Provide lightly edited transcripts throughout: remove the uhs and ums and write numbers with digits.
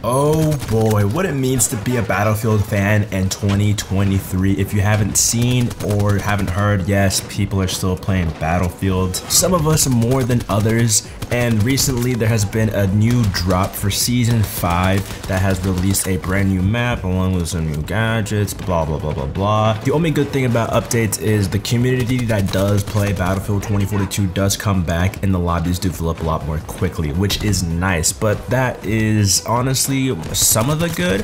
Oh boy, what it means to be a Battlefield fan in 2023. If you haven't seen or haven't heard, yes, people are still playing Battlefield. Some of us more than others, and recently there has been a new drop for Season 5 that has released a brand new map along with some new gadgets, blah blah blah blah blah. The only good thing about updates is the community that does play Battlefield 2042 does come back and the lobbies do fill up a lot more quickly, which is nice, but that is honestly some of the good,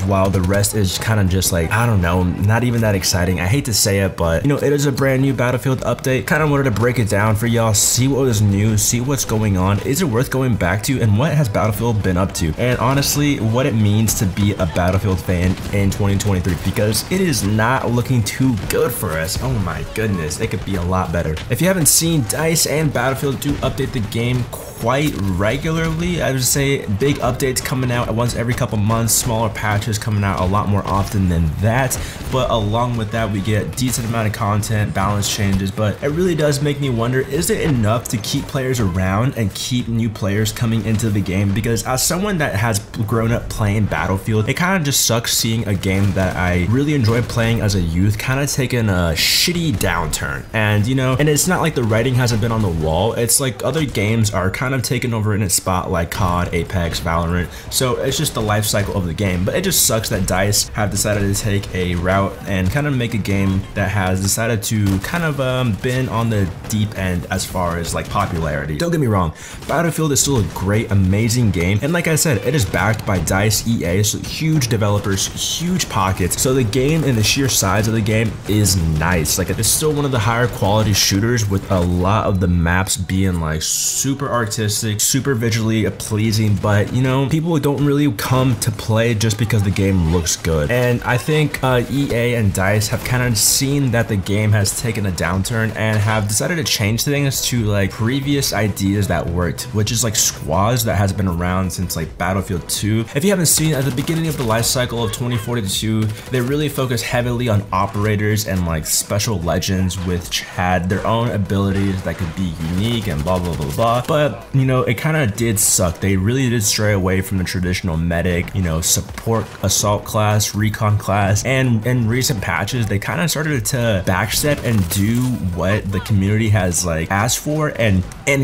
while the rest is kind of just like, I don't know, not even that exciting. I hate to say it, but you know, it is a brand new Battlefield update. Kind of wanted to break it down for y'all, see what was new, see what's going on, is it worth going back to, and what has Battlefield been up to, and honestly what it means to be a Battlefield fan in 2023, because it is not looking too good for us. Oh my goodness, it could be a lot better. If you haven't seen, DICE and Battlefield do update the game quite regularly. I would say big updates coming out once every couple months, smaller patches coming out a lot more often than that, but along with that we get a decent amount of content, balance changes, but it really does make me wonder, is it enough to keep players around and keep new players coming into the game? Because as someone that has grown up playing Battlefield, it kind of just sucks seeing a game that I really enjoyed playing as a youth kind of taking a shitty downturn. And you know, and it's not like the writing hasn't been on the wall, it's like other games are kind of taken over in its spot, like COD, Apex, Valorant, so it's just the life cycle of the game. But it just sucks that DICE have decided to take a route and kind of make a game that has decided to kind of been on the deep end as far as like popularity. Don't get me wrong, Battlefield is still a great, amazing game, and like I said, it is backed by DICE, EA, so huge developers, huge pockets, so the game and the sheer size of the game is nice. Like, it's still one of the higher quality shooters, with a lot of the maps being like super artistic, super visually pleasing, but you know, people don't really come to play just because the game looks good. And I think EA and DICE have kind of seen that the game has taken a downturn and have decided to change things to like previous ideas that worked, which is like squads that has been around since like Battlefield 2. If you haven't seen, at the beginning of the life cycle of 2042, they really focused heavily on operators and like special legends, which had their own abilities that could be unique and blah blah blah blah. But you know, it kind of did suck. They really did stray away from the traditional medic, you know, support assault class, recon class, and in recent patches they kind of started to backstep and do what the community has like asked for, and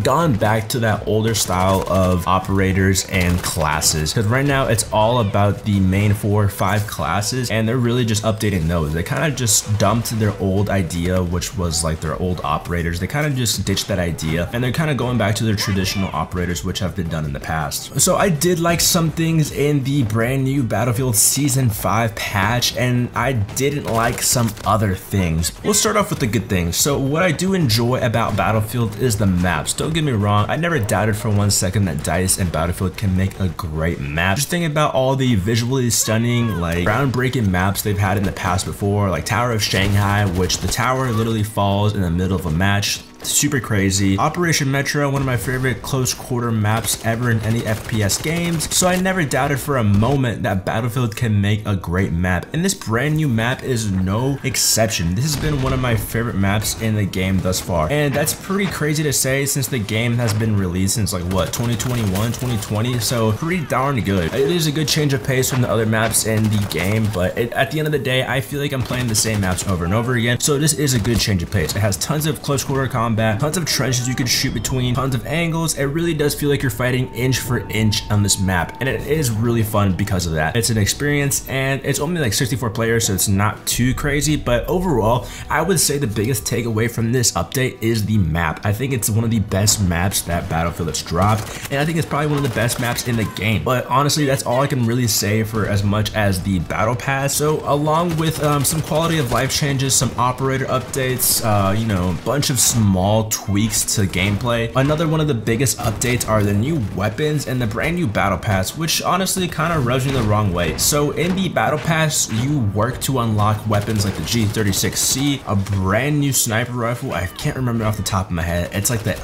gone back to that older style of operators and classes. Because right now it's all about the main 4 or 5 classes, and they're really just updating those. They kind of just dumped their old idea, which was like their old operators. They kind of just ditched that idea, and they're kind of going back to their traditional operators, which have been done in the past. So I did like some things in the brand new Battlefield Season 5 patch, and I didn't like some other things. We'll start off with the good things. So what I do enjoy about Battlefield is the maps. Don't get me wrong, I never doubted for 1 second that DICE and Battlefield can make a great map. Just think about all the visually stunning, like groundbreaking maps they've had in the past before, like Tower of Shanghai, which the tower literally falls in the middle of a match. Super crazy. Operation Metro, one of my favorite close quarter maps ever in any FPS games, so I never doubted for a moment that Battlefield can make a great map, and this brand new map is no exception. This has been one of my favorite maps in the game thus far, and that's pretty crazy to say since the game has been released since like what, 2021, 2020, so pretty darn good. It is a good change of pace from the other maps in the game, but at the end of the day, I feel like I'm playing the same maps over and over again, so this is a good change of pace. It has tons of close quarter combat, tons of trenches you can shoot between, tons of angles. It really does feel like you're fighting inch for inch on this map, and it is really fun because of that. It's an experience, and it's only like 64 players, so it's not too crazy, but overall, I would say the biggest takeaway from this update is the map. I think it's one of the best maps that Battlefield has dropped, and I think it's probably one of the best maps in the game. But honestly, that's all I can really say for as much as the Battle Pass. So along with some quality of life changes, some operator updates, you know, a bunch of small tweaks to gameplay. Another one of the biggest updates are the new weapons and the brand new Battle Pass, which honestly kind of rubs me the wrong way. So in the Battle Pass, you work to unlock weapons like the G36C, a brand new sniper rifle. I can't remember off the top of my head. It's like the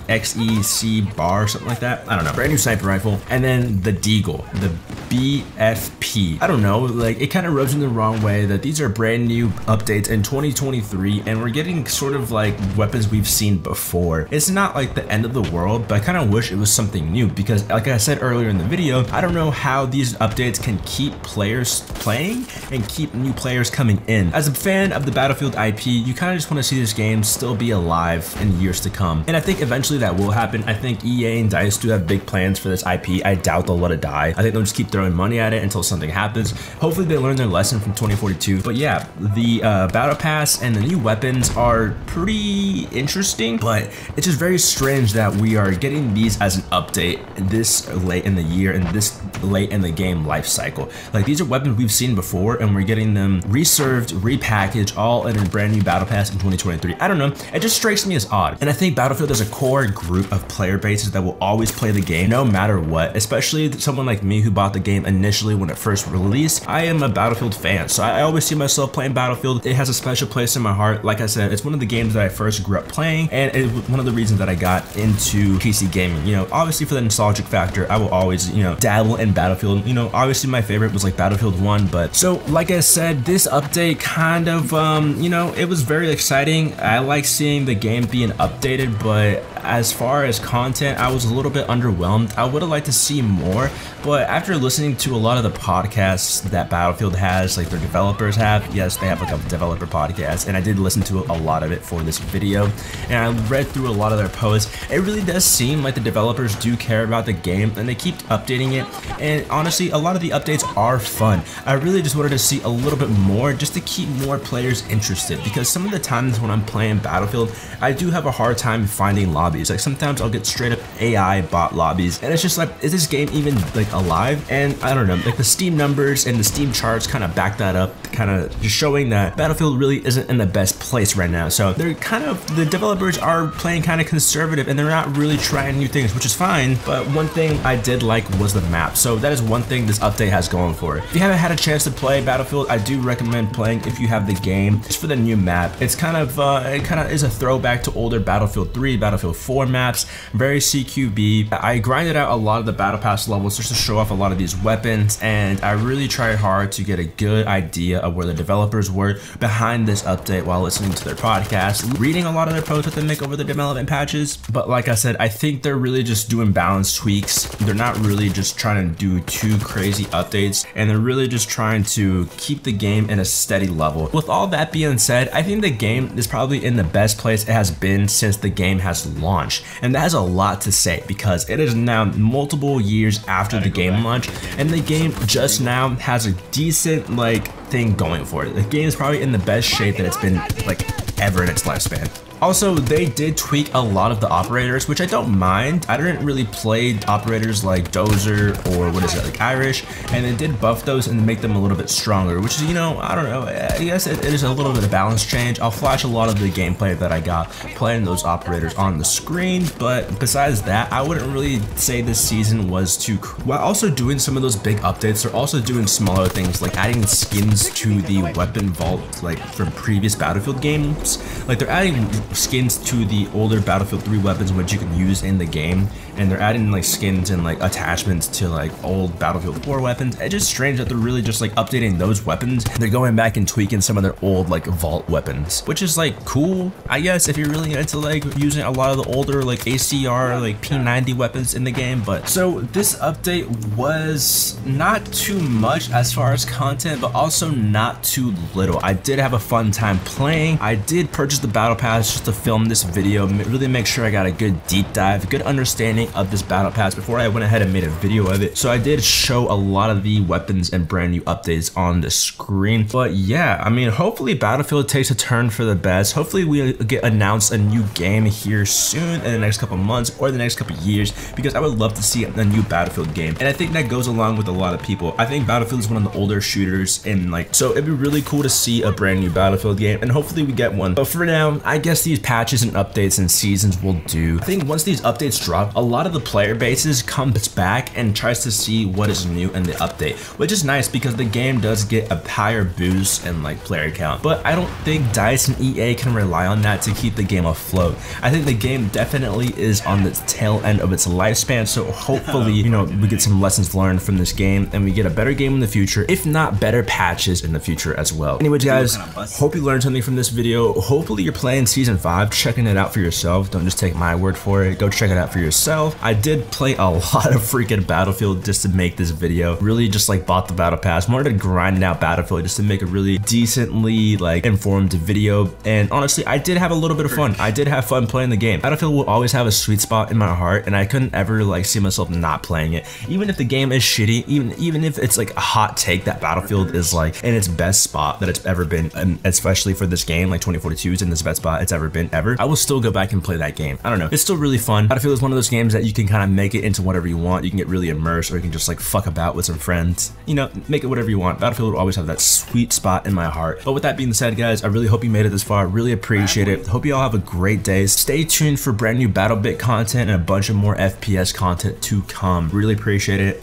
XEC bar, something like that. I don't know. Brand new sniper rifle, and then the Deagle, the BFP. I don't know, like it kind of rubs me the wrong way that these are brand new updates in 2023, and we're getting sort of of like weapons we've seen before. It's not like the end of the world, but I kind of wish it was something new because like I said earlier in the video, I don't know how these updates can keep players playing and keep new players coming in. As a fan of the Battlefield IP, you kind of just want to see this game still be alive in years to come. And I think eventually that will happen. I think EA and DICE do have big plans for this IP. I doubt they'll let it die. I think they'll just keep throwing money at it until something happens. Hopefully they learn their lesson from 2042. But yeah, the Battle Pass and the new weapons are pretty interesting, but it's just very strange that we are getting these as an update this late in the year and this late in the game life cycle. Like, these are weapons we've seen before and we're getting them reserved, repackaged, all in a brand new Battle Pass in 2023. I don't know, it just strikes me as odd. And I think Battlefield is a core group of player bases that will always play the game no matter what, especially someone like me who bought the game initially when it first released. I am a Battlefield fan, so I always see myself playing Battlefield. It has a special place in my heart. Like I said, it's one of the games that I first grew up playing, and it was one of the reasons that I got into PC gaming. You know, obviously for the nostalgic factor, I will always, you know, dabble in Battlefield. You know, obviously my favorite was like Battlefield 1, but so like I said, this update kind of, you know, it was very exciting. I like seeing the game being updated, but as far as content, I was a little bit underwhelmed. I would have liked to see more, but after listening to a lot of the podcasts that Battlefield has, like their developers have, yes, they have like a developer podcast, and I did listen to a lot of it for this video, and I read through a lot of their posts. It really does seem like the developers do care about the game, and they keep updating it, and honestly, a lot of the updates are fun. I really just wanted to see a little bit more just to keep more players interested, because some of the times when I'm playing Battlefield, I do have a hard time finding lobbies. Like, sometimes I'll get straight up AI bot lobbies, and it's just like, is this game even like alive? And I don't know, like the Steam numbers and the Steam charts kind of back that up, kind of just showing that Battlefield really isn't in the best place right now. So they're kind of, the developers are playing kind of conservative, and they're not really trying new things, which is fine. But one thing I did like was the map. So that is one thing this update has going for it. If you haven't had a chance to play Battlefield, I do recommend playing if you have the game. It's for the new map. It's kind of, it kind of is a throwback to older Battlefield 3, Battlefield 4 maps, very CQB. I grinded out a lot of the Battle Pass levels just to show off a lot of these weapons, and I really tried hard to get a good idea of where the developers were behind this update while listening to their podcast, reading a lot of their posts that they make over the development patches. But like I said, I think they're really just doing balance tweaks. They're not really just trying to do too crazy updates, and they're really just trying to keep the game in a steady level. With all that being said, I think the game is probably in the best place it has been since the game has launched, and that has a lot to say because it is now multiple years after the game launch, and the game just now has a decent like thing going for it. The game is probably in the best shape that it's been like ever in its lifespan. Also, they did tweak a lot of the operators, which I don't mind. I didn't really play operators like Dozer or what is it, like Irish, and they did buff those and make them a little bit stronger, which is, you know, I don't know, I guess it is a little bit of balance change. I'll flash a lot of the gameplay that I got playing those operators on the screen, but besides that, I wouldn't really say this season was too cool. While also doing some of those big updates, they're also doing smaller things like adding skins to the weapon vault, like from previous Battlefield games. Like, they're adding skins to the older Battlefield 3 weapons which you can use in the game, and they're adding like skins and like attachments to like old Battlefield 4 weapons. It's just strange that they're really just like updating those weapons. They're going back and tweaking some of their old like vault weapons, which is like cool, I guess, if you're really into like using a lot of the older like ACR like P90 weapons in the game. But so this update was not too much as far as content, but also not too little. I did have a fun time playing. I did purchase the Battle Pass just to film this video, really make sure I got a good deep dive, good understanding of this Battle Pass before I went ahead and made a video of it. So I did show a lot of the weapons and brand new updates on the screen. But yeah, I mean, hopefully Battlefield takes a turn for the best. Hopefully we get announced a new game here soon in the next couple months or the next couple years, because I would love to see a new Battlefield game. And I think that goes along with a lot of people. I think Battlefield is one of the older shooters, and like, so it'd be really cool to see a brand new Battlefield game, and hopefully we get one. But for now, I guess these patches and updates and seasons will do. I think once these updates drop, a lot of the player bases comes back and tries to see what is new in the update, which is nice because the game does get a higher boost in like player count. But I don't think DICE and EA can rely on that to keep the game afloat. I think the game definitely is on the tail end of its lifespan, so hopefully, you know, we get some lessons learned from this game and we get a better game in the future, if not better patches in the future as well. Anyways guys, hope you learned something from this video. Hopefully you're playing Season Division 5, checking it out for yourself. Don't just take my word for it. Go check it out for yourself. I did play a lot of freaking Battlefield just to make this video. Really just like bought the battle pass. Wanted to grind out Battlefield just to make a really decently like informed video. And honestly, I did have a little bit of fun. I did have fun playing the game. Battlefield will always have a sweet spot in my heart, and I couldn't ever like see myself not playing it. Even if the game is shitty, even if it's like a hot take that Battlefield is like in its best spot that it's ever been, and especially for this game, like 2042 is in this best spot it's ever been ever, I will still go back and play that game. I don't know. It's still really fun. Battlefield is one of those games that you can kind of make it into whatever you want. You can get really immersed, or you can just like fuck about with some friends. You know, make it whatever you want. Battlefield will always have that sweet spot in my heart. But with that being said, guys, I really hope you made it this far. Really appreciate it. Hope you all have a great day. Stay tuned for brand new BattleBit content and a bunch of more FPS content to come. Really appreciate it.